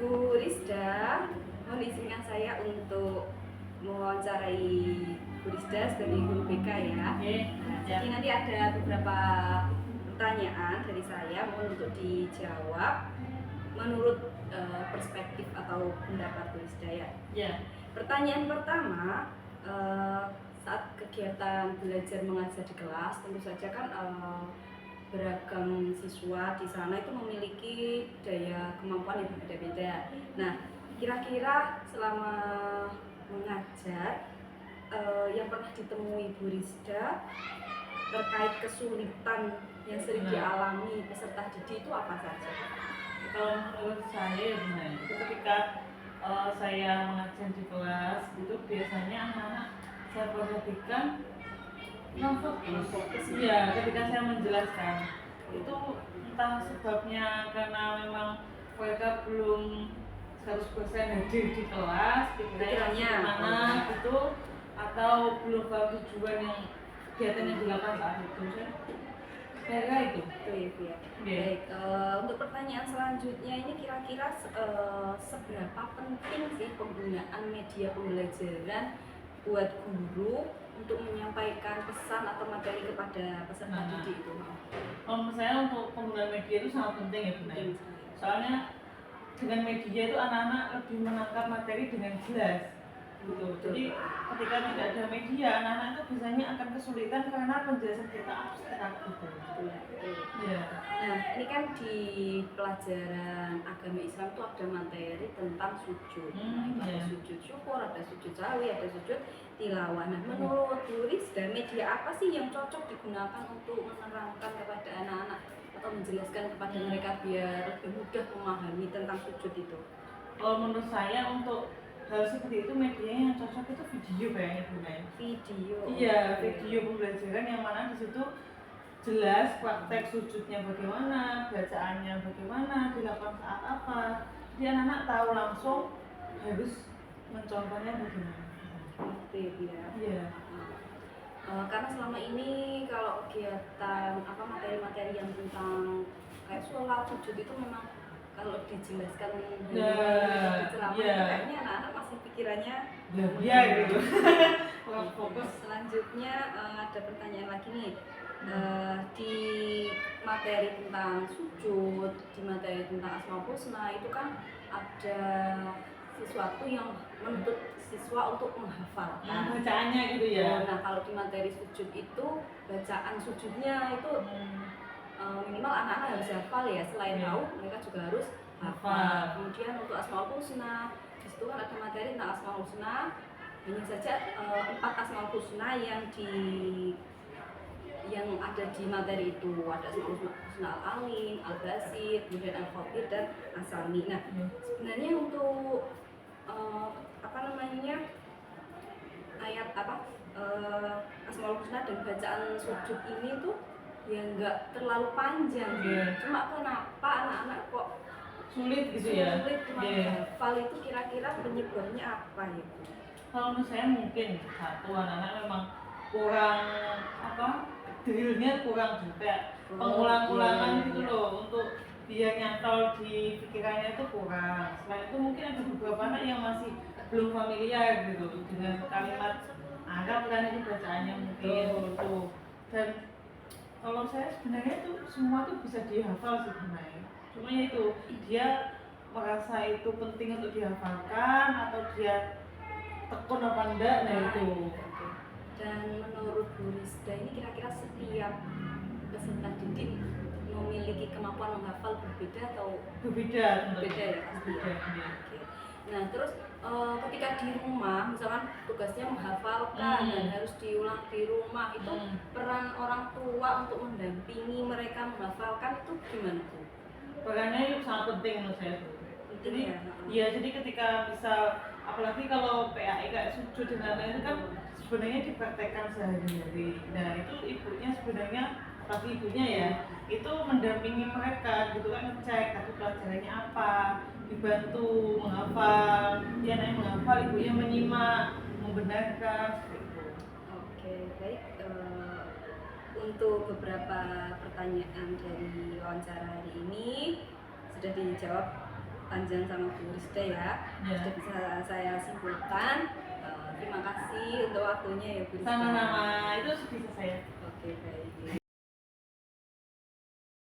Bu Rizda, mohon izinkan saya untuk mewawancarai Bu Rizda sebagai guru BK ya. Jadi nanti ada beberapa pertanyaan dari saya, mohon untuk dijawab menurut perspektif atau pendapat Bu Rizda ya. Pertanyaan pertama, saat kegiatan belajar mengajar di kelas, tentu saja kan beragam siswa di sana itu memiliki daya kemampuan yang berbeda-beda. Nah, kira-kira selama mengajar yang pernah ditemui Bu Rizda terkait kesulitan yang sering dialami peserta didik itu apa saja? Kalau menurut saya sebenarnya itu ketika saya mengajar di kelas itu biasanya anak-anak saya perhatikan non fokus. Iya, ketika saya menjelaskan itu entah sebabnya karena memang mereka belum 100% hadir di kelas, pikirannya mana gitu, atau belum tahu tujuan yang kegiatan yang dilakukan saat itu. Kayak itu. Ya. Baik, untuk pertanyaan selanjutnya ini kira-kira seberapa penting sih penggunaan media pembelajaran buat guru untuk menyampaikan pesan atau materi kepada peserta didik itu? Kalau menurut saya untuk penggunaan media itu sangat penting ya Bunda. Soalnya dengan media itu anak-anak lebih menangkap materi dengan jelas. Gitu. Jadi ketika tidak ada media, anak-anak itu biasanya akan kesulitan karena penjelasan kita abstrak gitu. Ya. Nah, ini kan di pelajaran agama Islam itu ada materi tentang sujud. Ada sujud syukur, ada sujud sawi, ada sujud tilawah. Nah, menurut Bu Rizda, media apa sih yang cocok digunakan untuk menerangkan kepada anak-anak atau menjelaskan kepada mereka biar lebih mudah memahami tentang sujud itu? Kalau menurut saya untuk hal seperti itu medianya yang cocok itu video kayaknya Bunda. Video. Iya, video pembelajaran yang mana di situ jelas praktek sujudnya bagaimana, bacaannya bagaimana, dilakukan saat apa. Jadi anak-anak tahu langsung harus mencontohnya bagaimana. Oke, ya. Iya. Karena selama ini kalau kegiatan materi-materi yang tentang kayak sholat, sujud itu memang kalau dijelaskan di ceramah itu kayaknya anak-anak masih pikirannya gitu. Fokus. Selanjutnya ada pertanyaan lagi nih. Di materi tentang sujud, di materi tentang Asmaul Husna itu kan ada sesuatu yang menuntut siswa untuk menghafalkan bacaannya gitu ya. Nah, kalau di materi sujud itu bacaan sujudnya itu minimal anak-anak harus hafal ya. Selain tahu, mereka juga harus hafal. Kemudian untuk Asmaul Husna, di situ kan ada materi tentang Asmaul Husna. Hanya saja 4 Asmaul Husna yang ada di materi itu, ada Asmaul Husna Al-Alim, Al-Basir, kemudian Al-Khabir dan As-Sami. Nah, sebenarnya untuk ayat Asmaul Husna dan bacaan sujud ini tuh ya nggak terlalu panjang. Cuma kenapa anak-anak kok sulit gitu ya? Sulit menghafal itu kira-kira penyebabnya apa ya? Kalau menurut saya mungkin satu, anak-anak memang kurang drillnya kurang juga, pengulang-ulangan gitu loh untuk biar nyantol di pikirannya itu kurang. Selain itu mungkin ada beberapa anak yang masih belum familiar gitu dengan kalimat Arab kan, itu bacaannya mungkin tuh. Dan kalau saya sebenarnya tuh semua tuh bisa dihafal sebenarnya. Cuma itu dia merasa itu penting untuk dihafalkan atau dia tekun apa enggak, nah itu. Dan menurut Bu Rizda ini kira-kira setiap peserta didik memiliki kemampuan menghafal berbeda atau berbeda ya pasti ya. Nah, terus ketika di rumah misalkan tugasnya menghafalkan dan harus diulang di rumah, itu peran orang tua untuk mendampingi mereka menghafalkan itu gimana tuh? Perannya itu sangat penting menurut saya. Jadi ya, jadi ketika misal apalagi kalau PAI kayak sujud dan lain-lain itu kan sebenarnya dipraktekkan sehari-hari. Nah, itu ibunya sebenarnya, tapi ibunya ya itu mendampingi mereka gitu kan, ngecek tadi pelajarannya apa, dibantu menghafal, dia naik menghafal, ibunya menyimak, membenarkan gitu. Oke, baik. Untuk beberapa pertanyaan dari wawancara hari ini sudah dijawab panjang sama Bu Rizda ya. Ya. Sudah bisa saya simpulkan. Terima kasih untuk waktunya ya Bu Rizda. Sama-sama, itu bisa saya. Oke, baik.